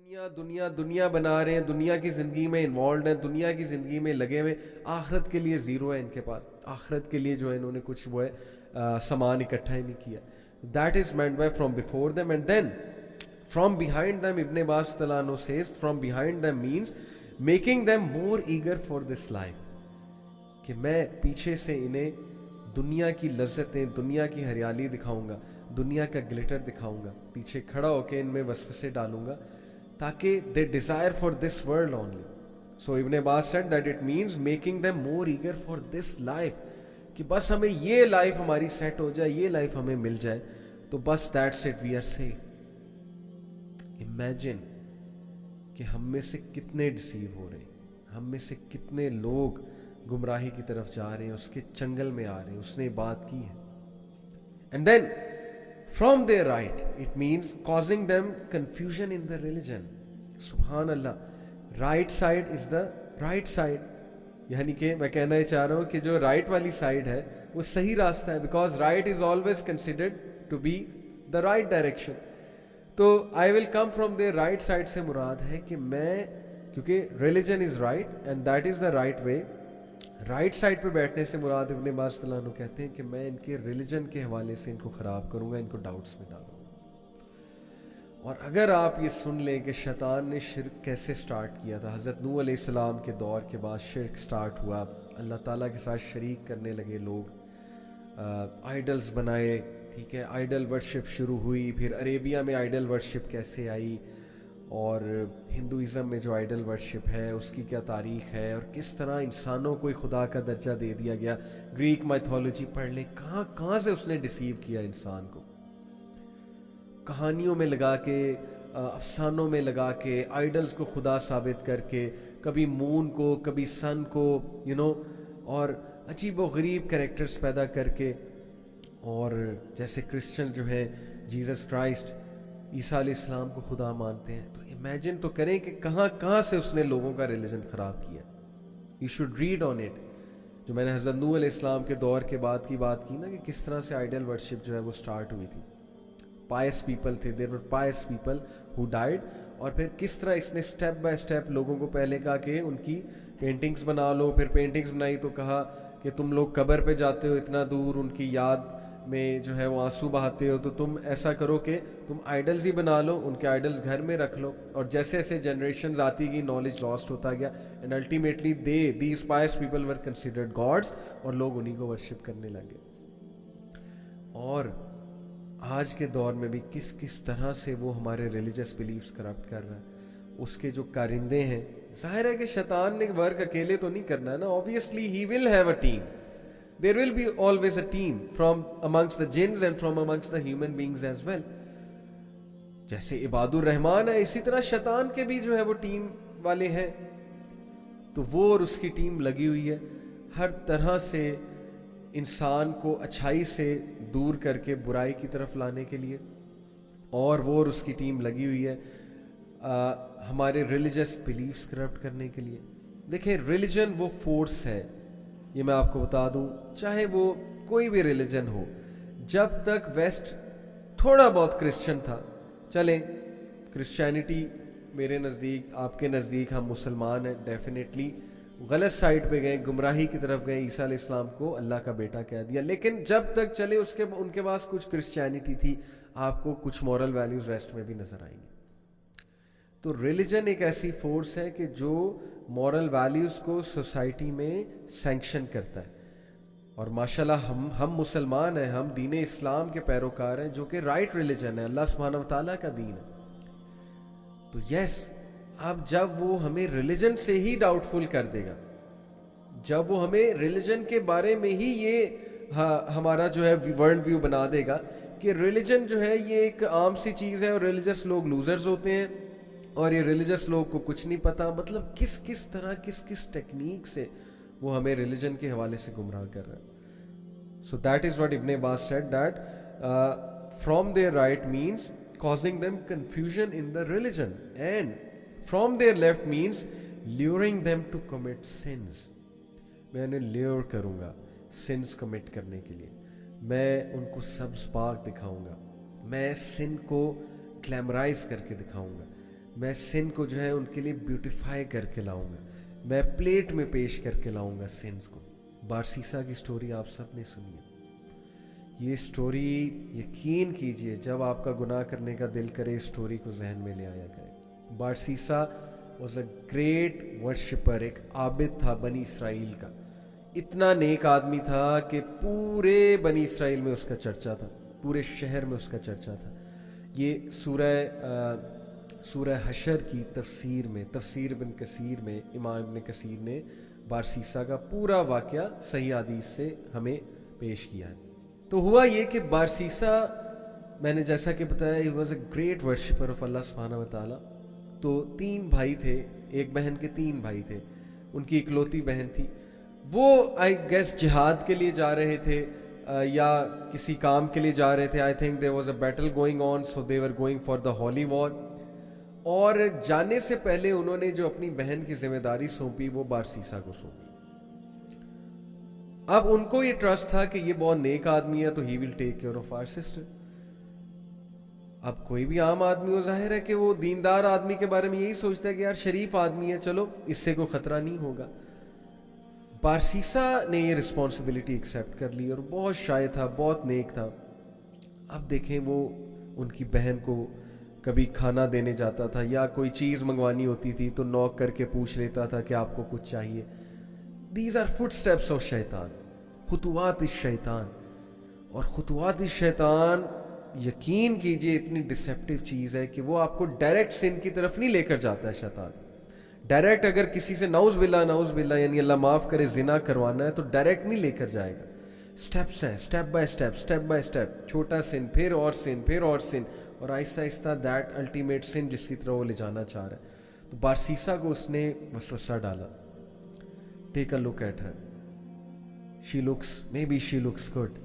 دنیا دنیا دنیا بنا رہے ہیں, دنیا کی زندگی میں انوالوڈ ہیں, دنیا کی زندگی میں لگے ہوئے, آخرت کے لیے زیرو ہے ان کے پاس. آخرت کے لیے جو ہے انہوں نے کچھ وہ ہے سامان اکٹھا ہی نہیں کیا. That is meant by from before them and then from behind them. Ibn Abbas تعالیٰ عنہ says from behind them means making them more eager for this life, کہ میں پیچھے سے انہیں دنیا کی لذتیں, دنیا کی ہریالی دکھاؤں گا, دنیا کا گلیٹر دکھاؤں گا, پیچھے کھڑا ہو کے ان میں وسوسے ڈالوں گا تاکہ the desire for this world only. So Ibn Abbas said that it means making them more eager for this life, کہ بس ہمیں یہ لائف ہماری سیٹ ہو جائے, یہ لائف ہمیں مل جائے تو بس that's it, we are safe. Imagine کہ ہم میں سے کتنے ڈسیو ہو رہے ہیں, ہم میں سے کتنے لوگ گمراہی کی طرف جا رہے ہیں, اس کے چنگل میں آ رہے ہیں. اس نے بات کی ہے. And then from their right, it means causing them confusion in the religion. سبحان اللہ, right side is the right side. یعنی کہ میں کہنا یہ چاہ رہا ہوں کہ جو رائٹ والی سائڈ ہے وہ صحیح راستہ ہے, because right is always considered to be the right direction. تو I will come from their right side سے مراد ہے کہ میں, کیونکہ religion is right and that is the right way, right side پہ بیٹھنے سے مراد ابن عباس رضی اللہ عنہ کہتے ہیں کہ میں ان کے ریلیجن کے حوالے سے ان کو خراب کروں گا, ان کو ڈاؤٹس میں ڈالوں گا. اور اگر آپ یہ سن لیں کہ شیطان نے شرک کیسے سٹارٹ کیا تھا, حضرت نوح علیہ السلام کے دور کے بعد شرک سٹارٹ ہوا, اللہ تعالیٰ کے ساتھ شریک کرنے لگے لوگ, آئیڈلز بنائے, ٹھیک ہے, آئیڈل ورشپ شروع ہوئی. پھر عربیہ میں آئیڈل ورشپ کیسے آئی, اور ہندوازم میں جو آئیڈل ورشپ ہے اس کی کیا تاریخ ہے, اور کس طرح انسانوں کو خدا کا درجہ دے دیا گیا. گریک مائتھولوجی پڑھ لیں, کہاں کہاں سے اس نے ڈیسیو کیا انسان کو, کہانیوں میں لگا کے, افسانوں میں لگا کے, آئیڈلز کو خدا ثابت کر کے, کبھی مون کو, کبھی سن کو, اور عجیب و غریب کریکٹرز پیدا کر کے. اور جیسے کرسچن جو ہے جیزس کرائسٹ, عیسیٰ علیہ السلام کو خدا مانتے ہیں. تو امیجن تو کریں کہ کہاں کہاں سے اس نے لوگوں کا ریلیجن خراب کیا. You should read on it. جو میں نے حضرت نوح علیہ السلام کے دور کے بعد کی بات کی نا, کہ کس طرح سے آئیڈل ورشپ جو ہے وہ سٹارٹ ہوئی تھی. پائس پیپل تھے, دیر ور پائس پیپل ہو ڈائڈ, اور پھر کس طرح اس نے سٹیپ بائی سٹیپ لوگوں کو پہلے کہا کہ ان کی پینٹنگز بنا لو. پھر پینٹنگز بنائی تو کہا کہ تم لوگ قبر پہ جاتے ہو اتنا دور, ان کی یاد میں جو ہے وہ آنسو بہاتے ہو, تو تم ایسا کرو کہ تم آئیڈلز ہی بنا لو, ان کے آئیڈلز گھر میں رکھ لو. اور جیسے ایسے جنریشنز آتی گئی, نالج لاسٹ ہوتا گیا, and ultimately these pious people were considered God's, اور لوگ انہی کو ورشپ کرنے لگے. اور آج کے دور میں بھی کس کس طرح سے وہ ہمارے ریلیجس بلیفز کرپٹ کر رہا ہے. اس کے جو کارندے ہیں, ظاہر ہے کہ شیطان نے ورک اکیلے تو نہیں کرنا ہے نا, obviously he will have a team. There will be always a team from amongst the jinns and from amongst the human beings as well. جیسے عباد الرحمان ہے, اسی طرح شیطان کے بھی جو ہے وہ ٹیم والے ہیں. تو وہ اور اس کی ٹیم لگی ہوئی ہے ہر طرح سے انسان کو اچھائی سے دور کر کے برائی کی طرف لانے کے لیے, اور وہ اور اس کی ٹیم لگی ہوئی ہے ہمارے ریلیجس بلیفز کرپٹ کرنے کے لیے. دیکھیں, ریلیجن وہ فورس ہے, یہ میں آپ کو بتا دوں, چاہے وہ کوئی بھی ریلیجن ہو. جب تک ویسٹ تھوڑا بہت کرسچن تھا, چلیں کرسچینٹی میرے نزدیک, آپ کے نزدیک ہم مسلمان ہیں, ڈیفینیٹلی غلط سائڈ پہ گئے, گمراہی کی طرف گئے, عیسیٰ علیہ السلام کو اللہ کا بیٹا کہہ دیا. لیکن جب تک چلے ان کے پاس کچھ کرسچینٹی تھی, آپ کو کچھ مورل ویلیوز ویسٹ میں بھی نظر آئیں گے. تو ریلیجن ایک ایسی فورس ہے کہ جو مورل ویلیوز کو سوسائٹی میں سینکشن کرتا ہے. اور ماشاءاللہ ہم مسلمان ہیں, ہم دین اسلام کے پیروکار ہیں, جو کہ رائٹ ریلیجن ہے, اللہ سبحانہ وتعالیٰ کا دین ہے. تو یس, اب جب وہ ہمیں ریلیجن سے ہی ڈاؤٹ فل کر دے گا, جب وہ ہمیں ریلیجن کے بارے میں ہی یہ ہمارا جو ہے ورلڈ ویو بنا دے گا کہ ریلیجن جو ہے یہ ایک عام سی چیز ہے, اور ریلیجس لوگ لوزرز ہوتے ہیں, اور یہ ریلیجس لوگ کو کچھ نہیں پتا, مطلب کس طرح کس ٹیکنیک سے وہ ہمیں ریلیجن کے حوالے سے گمراہ کر رہا ہے. So that is what Ibn Abbas said, that from their right means causing them confusion in the religion, and from their left means luring them to commit sins. میں انہیں لیور کروں گا سنس کمٹ کرنے کے لیے, میں ان کو سبز پاک دکھاؤں گا, میں سن کو گلیمرائز کر کے دکھاؤں گا, मैं सिन को जो है उनके लिए ब्यूटिफाई करके लाऊंगा, मैं प्लेट में पेश करके लाऊंगा सिन्स को। बारसीसा की स्टोरी आप सब ने सुनी है। ये स्टोरी यकीन कीजिए जब आपका गुनाह करने का दिल करे, स्टोरी को जहन में ले आया करे। बारसीसा वॉज अ ग्रेट वर्शिपर, एक आबिद था बनी इसराइल का। इतना नेक आदमी था कि पूरे बनी इसराइल में उसका चर्चा था, पूरे शहर में उसका चर्चा था। ये सूरह हशर की तफसीर में, तफसीर बिन कसीर में इमाम इब्न कसीर ने बारसीसा का पूरा वाक़या सही हदीस से हमें पेश किया है। तो हुआ ये कि बारसीसा, मैंने जैसा कि बताया, he was a great worshipper of Allah सुब्हानहू व तआला। तो 3 भाई थे, एक बहन के 3 भाई थे, उनकी इकलौती बहन थी। वो आई गेस जिहाद के लिए जा रहे थे या किसी काम के लिए जा रहे थे। I think there was a battle going on, so they were going for the holy war. और जाने से पहले उन्होंने जो अपनी बहन की जिम्मेदारी सौंपी वो बारसीसा को सौंपी। अब उनको ये ट्रस्ट था कि ये बहुत नेक आदमी है तो he will take care of our sister. अब कोई भी आम आदमी हो, जाहिर है कि वो दीनदार आदमी के बारे में यही सोचता है कि यार शरीफ आदमी है, चलो इससे कोई खतरा नहीं होगा। बारसीसा ने ये रिस्पॉन्सिबिलिटी एक्सेप्ट कर ली और बहुत शाय था, बहुत नेक था। अब देखें, वो उनकी बहन को कभी खाना देने जाता था या कोई चीज़ मंगवानी होती थी तो नॉक करके पूछ लेता था कि आपको कुछ चाहिए। These are footsteps of शैतान, खुतुवात इस शैतान। और खुतुवात इस शैतान, यकीन कीजिए, इतनी डिसेप्टिव चीज़ है कि वो आपको डायरेक्ट सिन की तरफ नहीं लेकर जाता है। शैतान डायरेक्ट अगर किसी से नाउज़ बिल्ला यानी अल्लाह माफ़ करे जिना करवाना है तो डायरेक्ट नहीं लेकर जाएगा। स्टेप्स हैं, स्टेप बाय स्टेप, छोटा सिन, फिर और सिन, फिर और सिन, और आहिस्ता आहिस्ता दैट अल्टीमेट सिन जिसकी तरह वो ले जाना चाह रहा है। तो बारसीसा को उसने वसवसा डाला, take a look at her, maybe she looks good.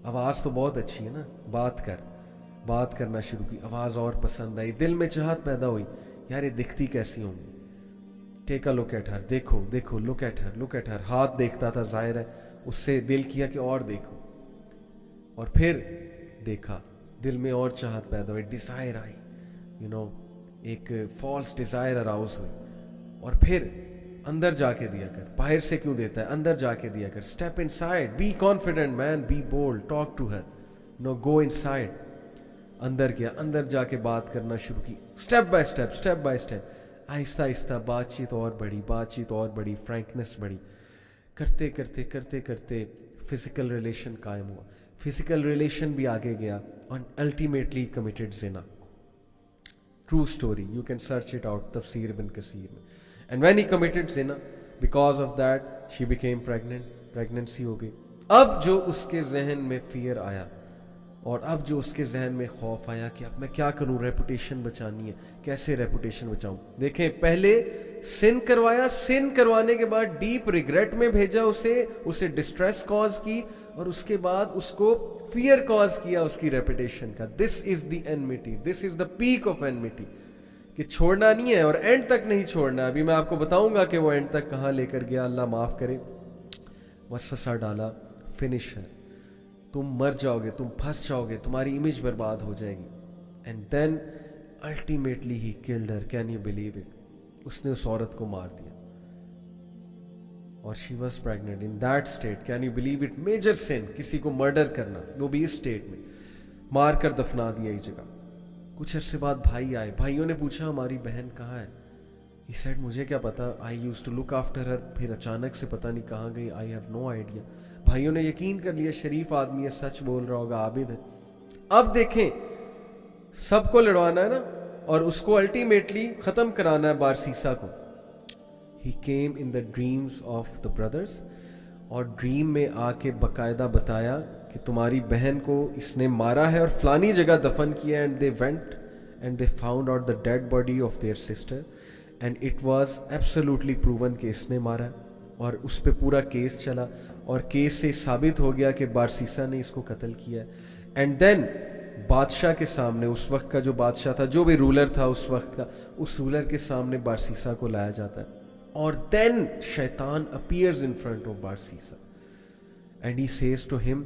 आवाज़ तो बहुत अच्छी है ना, बात करना शुरू की, आवाज़ और पसंद आई, दिल में चाहत पैदा हुई, यार ये दिखती कैसी होंगी। Take a look at her, देखो, लुक एट हर। हाथ देखता था, जाहिर है उससे दिल किया कि और देखो, और फिर देखा, दिल में और चाहत पैदा हुई, डिज़ायर आई, एक फॉल्स डिज़ायर अराउज हुई। और फिर अंदर जाके दिया कर, बाहर से क्यों देता है, अंदर जाके दिया कर। Step inside, be confident man, be bold, talk to her, go inside. अंदर गया, अंदर जाके बात करना शुरू की, step by step, Aahista Aahista बातचीत और बढ़ी, फ्रैंकनेस बढ़ी। करते करते फिजिकल रिलेशन कायम हुआ, फिजिकल रिलेशन भी आगे गया, और ultimately committed Jinnah. True story, you can search it out तफसीर बिन कसीर में। And when he committed Jinnah, because of that she became pregnant, pregnancy हो गई। अब जो उसके जहन में फियर आया, और अब जो उसके जहन में खौफ आया कि अब मैं क्या करूं, रेपुटेशन बचानी है, कैसे रेपुटेशन बचाऊं। देखें, पहले सिन करवाया, सिन करवाने के बाद डीप रिग्रेट में भेजा उसे डिस्ट्रेस कॉज की, और उसके बाद उसको फियर कॉज किया उसकी रेपुटेशन का। This is the enmity, this is the peak of enmity, कि छोड़ना नहीं है और एंड तक नहीं छोड़ना। अभी मैं आपको बताऊंगा कि वो एंड तक कहाँ लेकर गया, अल्लाह माफ करे। वसवसा डाला, फिनिश है, तुम मर जाओगे, तुम फंस जाओगे, तुम्हारी इमेज बर्बाद हो जाएगी। And then ultimately he killed her, can you believe it? उसने उस औरत को मार दिया, और she was pregnant in that state. Can you believe it? Major sin, किसी को मर्डर करना, वो भी इस स्टेट में, मार कर दफना दिया एक जगह। कुछ अरसे बाद भाई आए, भाइयों ने पूछा हमारी बहन कहाँ है? He said, मुझे क्या पता, I used to look after her. फिर अचानक से पता नहीं कहाँ गई, आई हैव नो आइडिया। भाइयों ने यकीन कर लिया शरीफ आदमी है, सच बोल रहा होगा, आबिद है। अब देखें, सबको लड़वाना है ना, और उसको अल्टीमेटली खत्म कराना है बारसीसा को। He came in the dreams of the brothers, और ड्रीम में आके बाकायदा बताया कि तुम्हारी बहन को इसने मारा है और फलानी जगह दफन किया। And they went and they found out the dead body of their sister, and it was absolutely proven कि इसने मारा। और उस पर पूरा केस चला, और केस से साबित हो गया कि बारसीसा ने इसको कत्ल किया है। एंड देन बादशाह के सामने, उस वक्त का जो बादशाह था, जो भी रूलर था उस वक्त का, उस रूलर के सामने बारसीसा को लाया जाता है। और देन शैतान appears in front of Barsisa, and he says to him,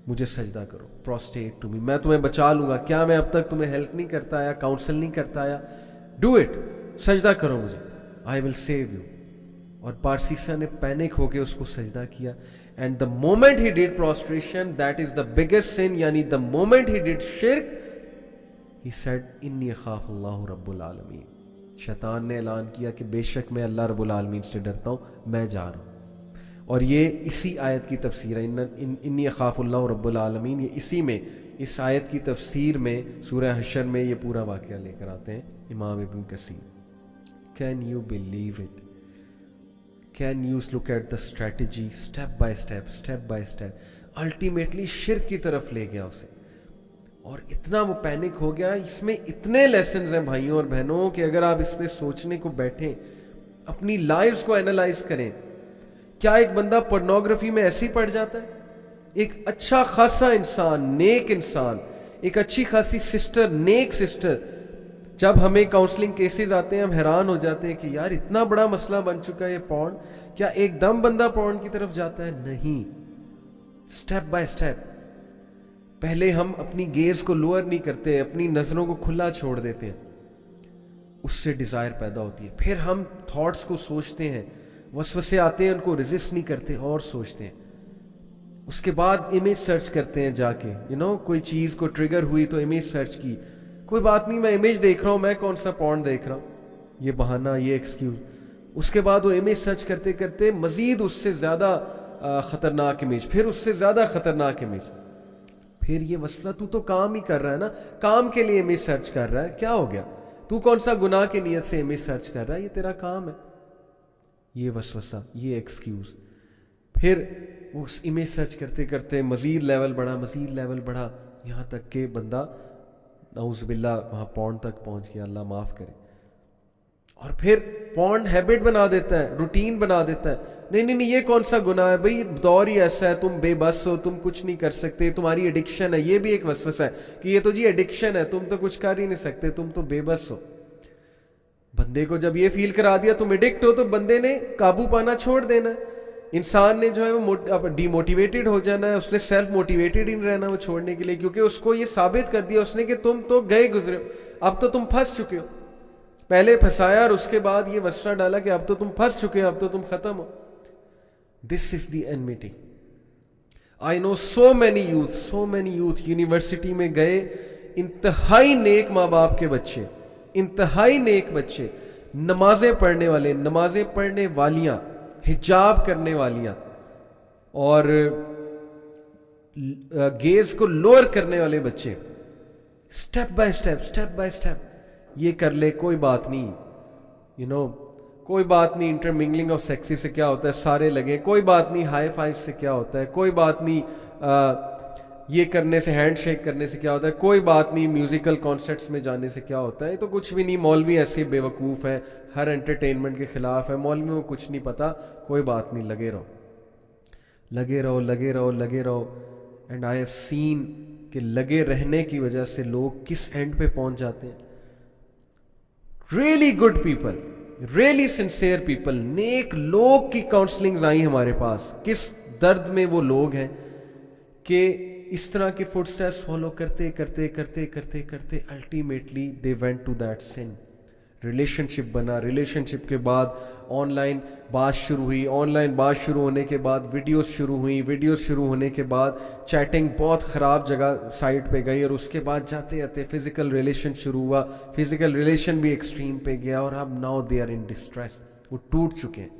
मुझे सजदा करो, प्रोस्टेट टू मी, मैं तुम्हें बचा लूंगा। क्या मैं अब तक तुम्हें हेल्प नहीं करता आया, काउंसल नहीं करता आया? डू इट, सजदा करो मुझे, आई विल सेव यू। और बारसीसा ने पैनिक होके उसको सजदा किया। And the moment he did prostration, that is the biggest sin, यानी द मोमेंट ही डिड शिर्क, ही सेड इन्नी अखाफुल्लाह रब्बुल आलमीन। शैतान ने ऐलान किया कि बेशक मैं अल्लाह रब्बुल आलमीन से डरता हूँ, मैं जा रहा हूँ। और ये इसी आयत की तफसीर है, इन्नी अखाफुल्लाह रब्बुल आलमीन, ये इसी में, इस आयत की तफसीर में सूरह हशर में ये पूरा वाक़या लेकर आते हैं इमाम Ibn Kathir. Can you believe it? Can you look at the strategy, step by step, ultimately शिर्क की तरफ ले गया उसे। और इतना वो पैनिक हो गया। इसमें इतने लेसन्स हैं भाइयों और बहनों कि अगर आप इस पे सोचने को बैठें, अपनी लाइफ्स को एनालाइज करें, क्या एक बंदा पोर्नोग्राफी में ऐसे ही पड़ जाता है? एक अच्छा खासा इंसान, नेक इंसान, एक अच्छी खासी सिस्टर, नेक सिस्टर, जब हमें काउंसलिंग केसेस आते हैं हम हैरान हो जाते हैं कि यार इतना बड़ा मसला बन चुका है ये पॉर्न, क्या एकदम बंदा पॉर्न की तरफ जाता है? नहीं, स्टेप बाय स्टेप। पहले हम अपनी गेज को लोअर नहीं करते, अपनी नजरों को खुला छोड़ देते हैं, उससे डिजायर पैदा होती है। फिर हम थॉट्स को सोचते हैं, वसवसे आते हैं उनको रेजिस्ट नहीं करते और सोचते हैं। उसके बाद इमेज सर्च करते हैं जाके, कोई चीज को ट्रिगर हुई तो इमेज सर्च की, कोई बात नहीं मैं इमेज देख रहा हूं, मैं कौन सा पॉर्न देख रहा हूं, ये बहाना, ये एक्सक्यूज। उसके बाद वो इमेज सर्च करते करते मजीद उससे ज्यादा खतरनाक इमेज, फिर उससे ज्यादा खतरनाक इमेज, फिर ये वसवसा, तू तो काम ही कर रहा है ना, काम के लिए इमेज सर्च कर रहा है, क्या हो गया? तू कौन सा गुनाह की नीयत से इमेज सर्च कर रहा है? ये तेरा काम है। ये वसवसा, ये एक्सक्यूज, फिर उस इमेज सर्च करते करते मजीद लेवल बढ़ा, यहाँ तक के बंदा नाउज़ुबिल्लाह वहाँ पॉर्न तक पहुँच गया, अल्लाह माफ़ करे। और फिर पॉर्न हैबिट बना देता है, रूटीन बना देता है। नहीं, ये कौन सा गुनाह है भाई, दौर ही ऐसा है, तुम बेबस हो, तुम कुछ नहीं कर सकते, तुम्हारी एडिक्शन है। ये भी एक वसवसा है कि ये तो जी एडिक्शन है, तुम तो कुछ कर ही नहीं सकते, तुम तो बेबस हो। बंदे को जब ये फील करा दिया तुम एडिक्ट हो, तो बंदे ने काबू पाना छोड़ देना है। इंसान ने जो है वो डीमोटिवेटेड हो जाना है, उसने सेल्फ मोटिवेटेड ही नहीं रहना वो छोड़ने के लिए, क्योंकि उसको ये साबित कर दिया उसने कि तुम तो गए गुजरे हो, अब तो तुम फंस चुके हो। पहले फंसाया और उसके बाद ये वसवसा डाला कि अब तो तुम फंस चुके हो, अब तो तुम खत्म हो। This is the enmity. I know so many youth university में गए, इंतहाई नेक माँ बाप के बच्चे, इंतहाई नेक बच्चे, नमाजें पढ़ने वाले, नमाजें पढ़ने वालियां, हिजाब करने वालियां, और गेज को लोअर करने वाले बच्चे, स्टेप बाय स्टेप, ये कर ले, कोई बात नहीं, कोई बात नहीं, इंटरमिंगलिंग ऑफ सेक्सेस से क्या होता है, सारे लगे, कोई बात नहीं, हाई फाइव से क्या होता है, कोई बात नहीं, ये करने से, हैंड शेक करने से क्या होता है, कोई बात नहीं, म्यूजिकल कॉन्सर्ट्स में जाने से क्या होता है, तो कुछ भी नहीं, मौलवी ऐसे बेवकूफ़ हैं, हर एंटरटेनमेंट के खिलाफ है, मौलवियों को कुछ नहीं पता, कोई बात नहीं, लगे रहो। एंड आई हैव सीन कि लगे रहने की वजह से लोग किस एंड पे पहुंच जाते हैं। Really good people, really sincere people, नेक लोग की काउंसलिंग्स आई हमारे पास। किस दर्द में वो लोग हैं कि इस तरह के फुटस्टेप्स फॉलो करते ultimately they went to that sin. Relationship बना, रिलेशनशिप के बाद ऑनलाइन बात शुरू हुई, ऑनलाइन बात शुरू होने के बाद वीडियोस शुरू हुई, वीडियोस शुरू होने के बाद चैटिंग बहुत ख़राब जगह साइट पे गई, और उसके बाद जाते जाते फिजिकल रिलेशन शुरू हुआ, फिजिकल रिलेशन भी एक्सट्रीम पे गया, और अब now they are in distress, वो टूट चुके हैं।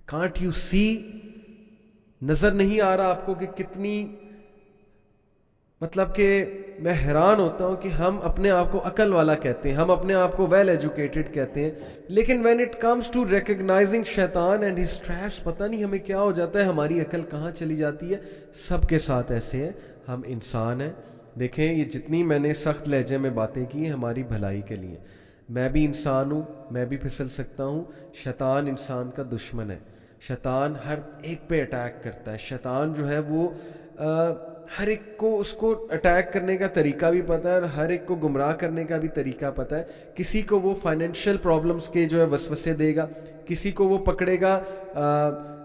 Can't you see? नजर नहीं आ रहा आपको कि कितनी, मतलब कि मैं हैरान होता हूं कि हम अपने आप को अकल वाला कहते हैं, हम अपने आप को वेल एजुकेटेड कहते हैं, लेकिन when it comes to recognising शैतान एंड हिज ट्रैप्स, पता नहीं हमें क्या हो जाता है, हमारी अकल कहाँ चली जाती है। सबके साथ ऐसे है, हम इंसान हैं। देखें, ये जितनी मैंने सख्त लहजे में बातें की हमारी भलाई के लिए। मैं भी इंसान हूँ, मैं भी फिसल सकता हूँ। शैतान इंसान का दुश्मन है, शैतान हर एक पे अटैक करता है। शैतान जो है वो हर एक को, उसको अटैक करने का तरीका भी पता है, और हर एक को गुमराह करने का भी तरीका पता है। किसी को वो फाइनेंशियल प्रॉब्लम्स के जो है वसवसे देगा, किसी को वो पकड़ेगा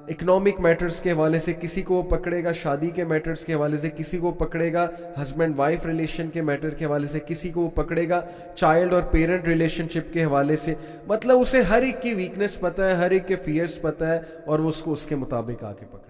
اکنامک میٹرز کے حوالے سے کسی کو وہ پکڑے گا، شادی کے میٹرز کے حوالے سے کسی کو پکڑے گا، ہسبینڈ وائف ریلیشن کے میٹر کے حوالے سے کسی کو وہ پکڑے گا، چائلڈ اور پیرنٹ ریلیشن شپ کے حوالے سے. مطلب اسے ہر ایک کی ویکنس پتہ ہے، ہر ایک کے فیئرز پتہ ہے، اور وہ اس کو اس کے مطابق آگے پکڑے.